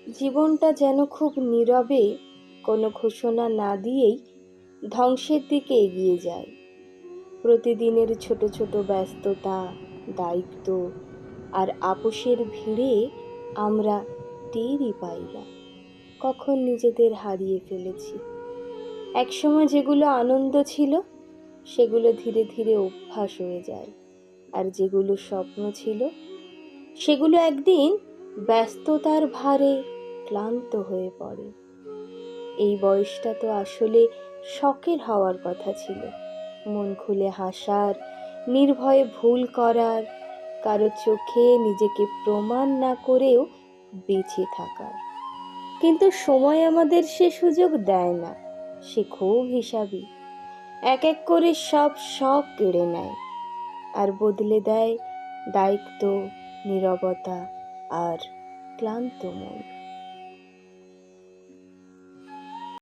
জীবনটা যেন খুব নীরবে, কোনো ঘোষণা না দিয়েই ধ্বংসের দিকে এগিয়ে যায়। প্রতিদিনের ছোট ছোট ব্যস্ততা, দায়িত্ব আর আপোষের ভিড়ে আমরা টেরই পাই না কখন নিজেদের হারিয়ে ফেলেছি। একসময় যেগুলো আনন্দ ছিল সেগুলো ধীরে ধীরে অভ্যাস হয়ে যায়, আর যেগুলো স্বপ্ন ছিল সেগুলো একদিন ব্যস্ততার ভারে ক্লান্ত হয়ে পড়ে। এই বয়সটা তো আসলে শখের হওয়ার কথা ছিল, মন খুলে হাসার, নির্ভয়ে ভুল করার, কারো চোখে নিজেকে প্রমাণ না করেও বেঁচে থাকার। কিন্তু সময় আমাদের সে সুযোগ দেয় না। সে খুব হিসাবি, এক এক করে সব শখ কেড়ে নেয় আর বদলে দেয় দায়িত্ব, নীরবতা আর ক্লান্ত মন।